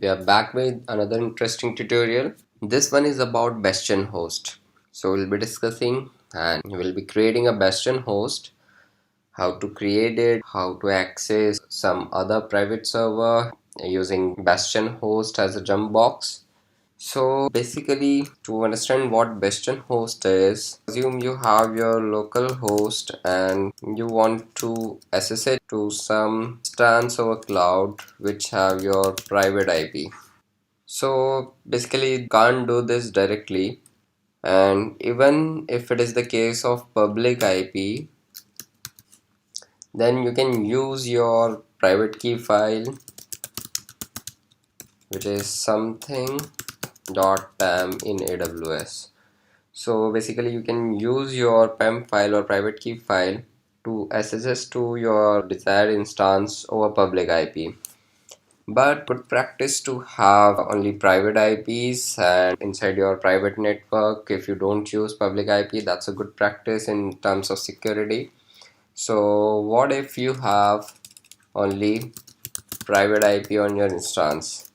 We are back with another interesting tutorial. This one is about Bastion host. So we'll be discussing and we'll be creating a Bastion host, how to create it, how to access some other private server using Bastion host as a jump box. So basically, to understand what Bastion host is, assume you have your local host and you want to SSH to some instance over cloud which have your private IP. So basically you can't do this directly, and even if it is the case of public IP, then you can use your private key file, which is something .pam in AWS. So basically you can use your PAM file or private key file to SSH to your desired instance over public IP. But good practice to have only private IPs and inside your private network. If you don't use public IP, that's a good practice in terms of security. So what if you have only private IP on your instance?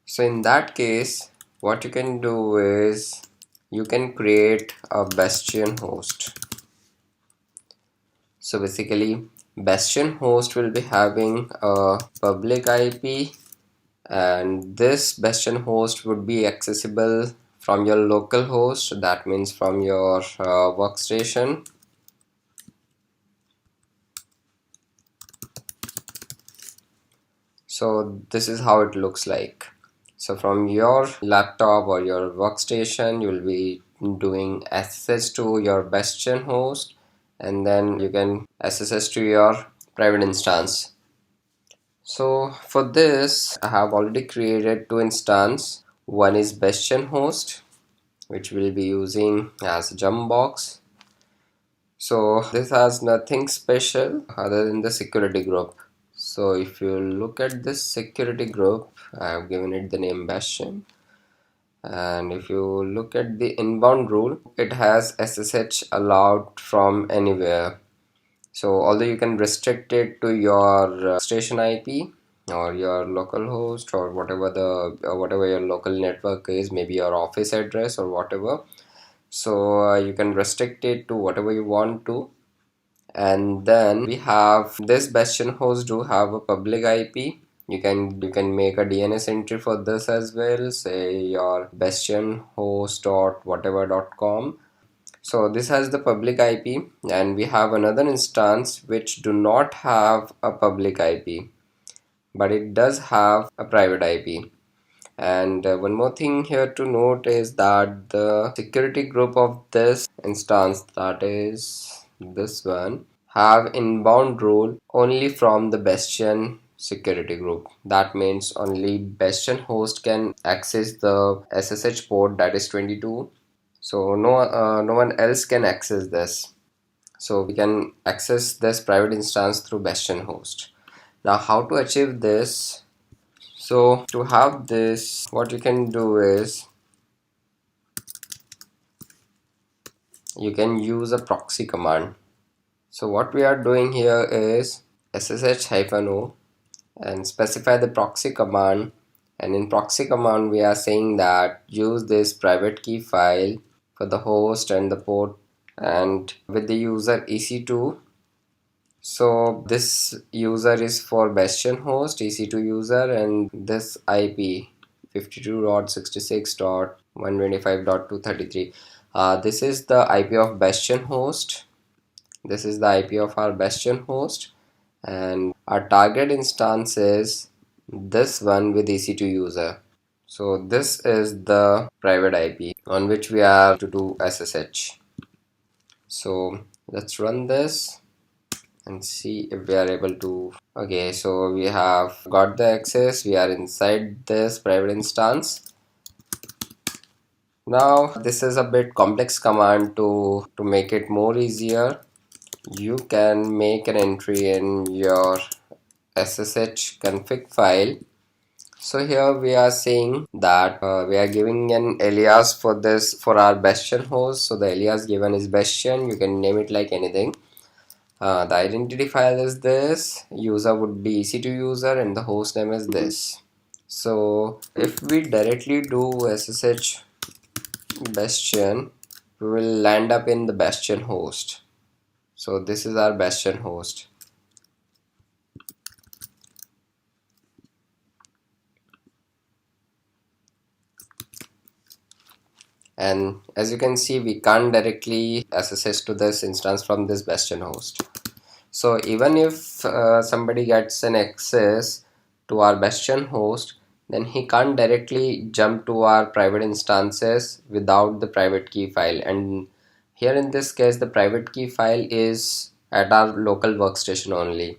So in that case, what you can do is you can create a Bastion host. So basically, Bastion host will be having a public IP, and this Bastion host would be accessible from your local host, that means from your workstation. So this is how it looks like. So from your laptop or your workstation, you will be doing SSH to your Bastion host, and then you can SSH to your private instance. So for this, I have already created two instances. One is Bastion host, which we'll be using as a jump box. So this has nothing special other than the security group. So if you look at this security group, I have given it the name Bastion. And if you look at the inbound rule, it has SSH allowed from anywhere. So although you can restrict it to your station IP or your local host or whatever your local network is, maybe your office address or whatever, so you can restrict it to whatever you want to. And then we have this Bastion host do have a public IP. You can make a DNS entry for this as well, say your Bastion host dot whatever.com. So this has the public IP, and we have another instance which do not have a public IP, but it does have a private IP. And one more thing here to note is that the security group of this instance, that is this one, have inbound rule only from the Bastion security group. That means only Bastion host can access the SSH port, that is 22. So no one else can access this. So we can access this private instance through Bastion host. Now how to achieve this? So to have this, what you can do is you can use a proxy command. So what we are doing here is ssh-o and specify the proxy command, and in proxy command we are saying that use this private key file for the host and the port and with the user EC2. So this user is for Bastion host EC2 user, and this IP 52.66.125.233, this is the IP of Bastion host. This is the IP of our Bastion host, and our target instance is this one with EC2 user. So this is the private IP on which we are to do SSH. So let's run this and see if we are able to. Okay, so we have got the access. We are inside this private instance. Now this is a bit complex command. To make it more easier, you can make an entry in your SSH config file. So here we are saying that we are giving an alias for this, for our Bastion host. So the alias given is Bastion. You can name it like anything. The identity file is this, user would be EC2 user, and the host name is this. So if we directly do SSH Bastion, we will land up in the Bastion host. So this is our Bastion host. And as you can see, we can't directly SSH to this instance from this Bastion host. So even if somebody gets an access to our Bastion host, then he can't directly jump to our private instances without the private key file. And here in this case, the private key file is at our local workstation only.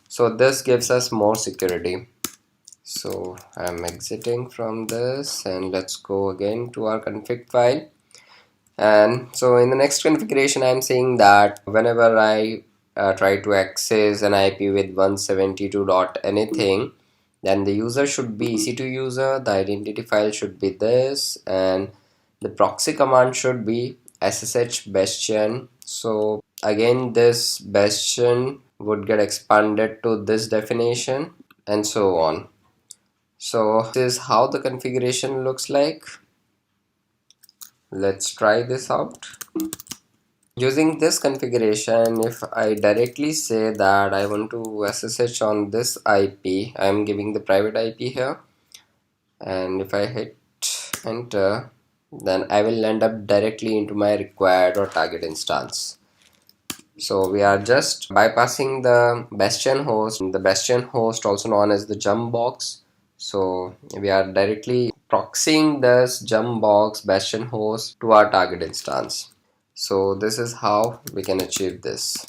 So this gives us more security. So I'm exiting from this and let's go again to our config file. And so in the next configuration, I'm saying that whenever I try to access an IP with 172 dot anything, then the user should be EC2 user, the identity file should be this, and the proxy command should be SSH Bastion. So again, this Bastion would get expanded to this definition and so on. So this is how the configuration looks like. Let's try this out. Using this configuration, if I directly say that I want to SSH on this IP, I am giving the private IP here, and if I hit enter, then I will end up directly into my required or target instance. So we are just bypassing the Bastion host, the Bastion host also known as the jump box. So we are directly proxying this jump box Bastion host to our target instance. So this is how we can achieve this.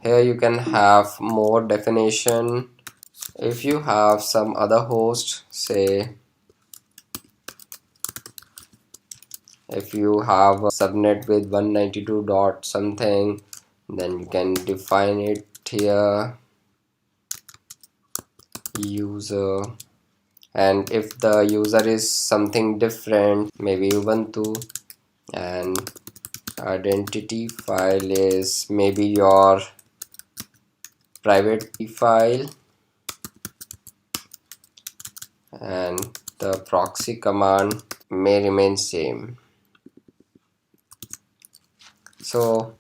Here you can have more definition. If you have some other host, say if you have a subnet with 192 dot something, then you can define it here, user, and if the user is something different, maybe Ubuntu, and identity file is maybe your private key file, and the proxy command may remain same. So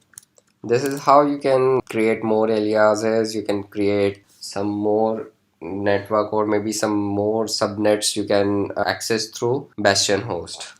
this is how you can create more aliases, you can create some more network or maybe some more subnets you can access through Bastion host.